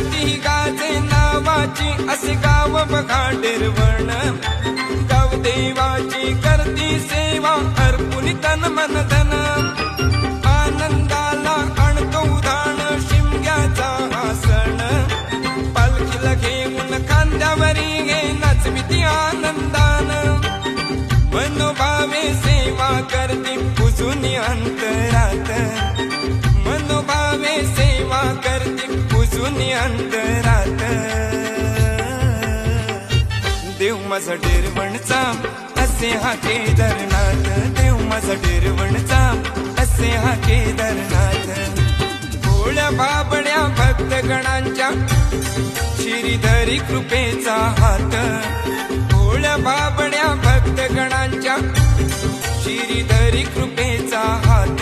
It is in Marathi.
ख्याती गाजे नावाची असे गाव बघा डेरवण गाव देवाची करती सेवा अर्पुनी तन मन धन आनंदाला आणतो उधाण शिमग्याचा हा सण पालखीला घेऊन खांद्यावरी घे नाचविती आनंदान मनोभावे सेवा करती पुजून अंतरात मनोभावे सेवा करती पुजून अंतरात देव माझा डेरवणचा असे हा केदारनाथ देव माझा डेरवणचा असे हा केदारनाथ भोळ्या बाबड्या भक्तगणांच्या श्रीधरी कृपेचा हात भोळ्या बाबड्या भक्तगणांच्या श्रीधरी कृपेचा हात